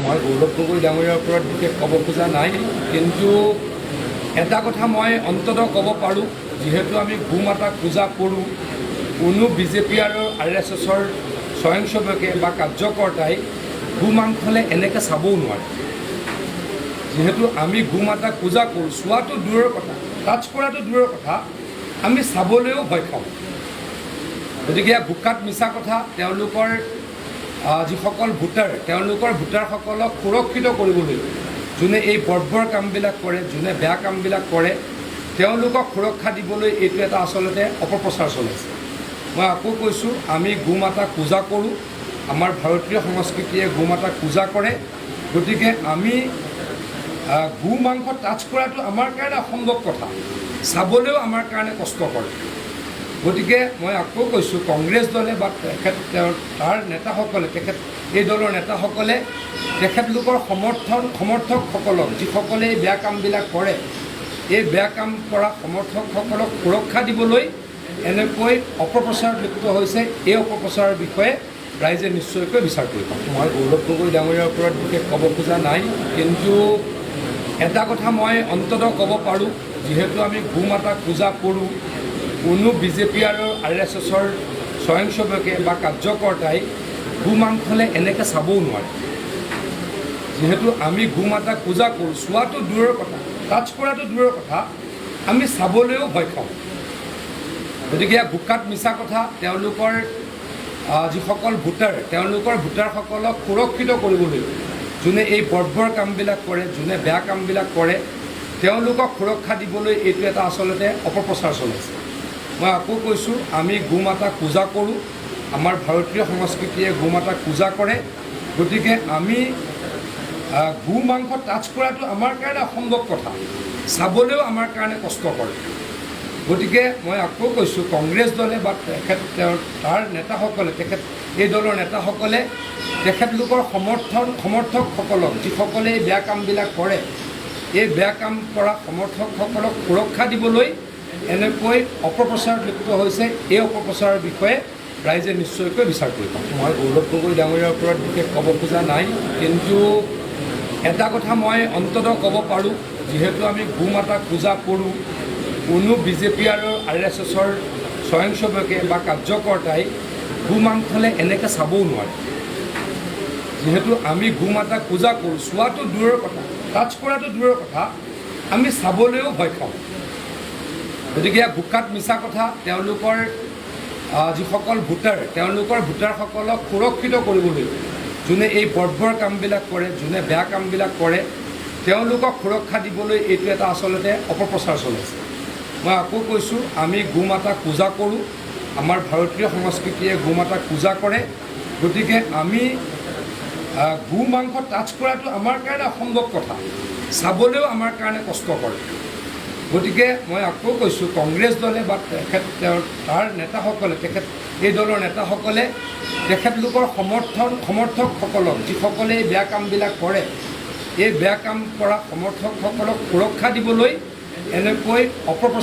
মই গৌৰৱ গগৈ ডাঙৰীয়াৰ ওপৰত বিশেষ ক'ব খোজা নাই, কিন্তু এটা কথা মই অন্ততঃ ক'ব পাৰোঁ, যিহেতু আমি গো মাতাক পূজা কৰোঁ, কোনো বিজেপি আৰু RSSৰ স্বয়ংসেৱকে বা কাৰ্যকৰ্তাই গো মাংসলে এনেকৈ চাবও নোৱাৰে। যিহেতু আমি গো মাতাক পূজা কৰোঁ, চোৱাটো দূৰৰ কথা, টাচ কৰাটো দূৰৰ কথা, আমি চাবলৈও ভয় খাওঁ। গতিকে বোকাত মিছা কথা। তেওঁলোকৰ যিসকল ভোটাৰ, তেওঁলোকৰ ভোটাৰসকলক সুৰক্ষিত কৰিবলৈ যোনে এই বৰ্বৰ কামবিলাক কৰে, যোনে বেয়া কামবিলাক কৰে, তেওঁলোকক সুৰক্ষা দিবলৈ এইটো এটা আচলতে অপপ্ৰচাৰ চলাইছে। মই আকৌ কৈছোঁ, আমি গো মাতাক পূজা কৰোঁ, আমাৰ ভাৰতীয় সংস্কৃতিয়ে গো মাতাক পূজা কৰে। গতিকে আমি গো মাংস টাচ কৰাটো আমাৰ কাৰণে অসম্ভৱ কথা, চাবলৈও আমাৰ কাৰণে কষ্টকৰ। গতিকে মই আকৌ কৈছোঁ, কংগ্ৰেছ দলে বা তাৰ নেতাসকলে, এই দলৰ নেতাসকলে তেখেতলোকৰ সমৰ্থকসকলক, যিসকলে এই বেয়া কামবিলাক কৰে, এই বেয়া কাম কৰা সমৰ্থকসকলক সুৰক্ষা দিবলৈ এনেকৈ অপপ্ৰচাৰত লিপ্ত হৈছে। এই অপপ্ৰচাৰৰ বিষয়ে ৰাইজে নিশ্চয়কৈ বিচাৰ কৰিব। মই গৌৰৱ গগৈ ডাঙৰীয়াৰ ওপৰত বিশেষ ক'ব খোজা নাই, কিন্তু এটা কথা মই অন্ততঃ ক'ব পাৰোঁ, যিহেতু আমি গো মাতাক পূজা কৰোঁ, কোনো বিজেপি আৰু RSSৰ স্বয়ংসেৱকে বা কাৰ্যকৰ্তাই গো মাংসলে এনেকৈ চাবও নোৱাৰে। যিহেতু আমি গো মাতাক পূজা কৰোঁ, চোৱাটো দূৰৰ কথা, টাচ কৰাটো দূৰৰ কথা, আমি চাবলৈও ভয় খাওঁ। গতিকে বোকাত মিছা কথা। তেওঁলোকৰ যিসকল ভোটাৰ, তেওঁলোকৰ ভোটাৰসকলক সুৰক্ষিত কৰিবলৈ যোনে এই বৰ্বৰ কামবিলাক কৰে, যোনে বেয়া কামবিলাক কৰে, তেওঁলোকক সুৰক্ষা দিবলৈ এইটো এটা আচলতে অপপ্ৰচাৰ চলাইছে। মই আকৌ কৈছোঁ, আমি গো মাতাক পূজা কৰোঁ, আমাৰ ভাৰতীয় সংস্কৃতিয়ে গো মাতাক পূজা কৰে। গতিকে আমি গো মাংস টাচ কৰাটো আমাৰ কাৰণে অসম্ভৱ কথা, চাবলৈও আমাৰ কাৰণে কষ্টকৰ। গতিকে মই আকৌ কৈছোঁ, কংগ্ৰেছ দলে বা তাৰ নেতাসকলে, এই দলৰ নেতাসকলে তেখেতলোকৰ সমৰ্থকসকলক, যিসকলে এই বেয়া কামবিলাক কৰে, এই বেয়া কাম কৰা সমৰ্থকসকলক সুৰক্ষা দিবলৈ এনেকৈ অপপ্ৰচাৰত লিপ্ত হৈছে। এই অপপ্ৰচাৰৰ বিষয়ে ৰাইজে নিশ্চয়কৈ বিচাৰ কৰিব। মই গৌৰৱ গগৈ ডাঙৰীয়াৰ ওপৰত বিশেষ ক'ব খোজা নাই, কিন্তু এটা কথা মই অন্ততঃ ক'ব পাৰোঁ, যিহেতু আমি গো মাতাক পূজা কৰোঁ, কোনো বিজেপি আৰু RSSৰ স্বয়ংসেৱকে বা কাৰ্যকৰ্তাই গো মাংসলে এনেকৈ চাবও নোৱাৰে। যিহেতু আমি গো মাতাক পূজা কৰোঁ, চোৱাটো দূৰৰ কথা, টাচ কৰাটো দূৰৰ কথা, আমি চাবলৈও ভয় খাওঁ। গতিকে বোকাত মিছা কথা। তেওঁলোকৰ যিসকল ভোটাৰ, তেওঁলোকৰ ভোটাৰসকলক সুৰক্ষিত কৰিবলৈ যোনে এই বৰ্বৰ কামবিলাক কৰে, যোনে বেয়া কামবিলাক কৰে, তেওঁলোকক সুৰক্ষা দিবলৈ এইটো এটা আচলতে অপপ্ৰচাৰ চলাইছে। মই আকৌ কৈছোঁ, আমি গো মাতাক পূজা কৰোঁ, আমাৰ ভাৰতীয় সংস্কৃতিয়ে গো মাতাক পূজা কৰে। গতিকে আমি গো মাংস টাচ কৰাটো আমাৰ কাৰণে অসম্ভৱ কথা, চাবলৈও আমাৰ কাৰণে কষ্টকৰ। গতিকে মই আকৌ কৈছোঁ, কংগ্ৰেছ দলে বা তাৰ নেতাসকলে, এই দলৰ নেতাসকলে তেখেতলোকৰ সমৰ্থকসকলক, যিসকলে এই বেয়া কামবিলাক কৰে, এই বেয়া কাম কৰা সমৰ্থকসকলক সুৰক্ষা দিবলৈ এনেকৈ অপপ্ৰচাৰ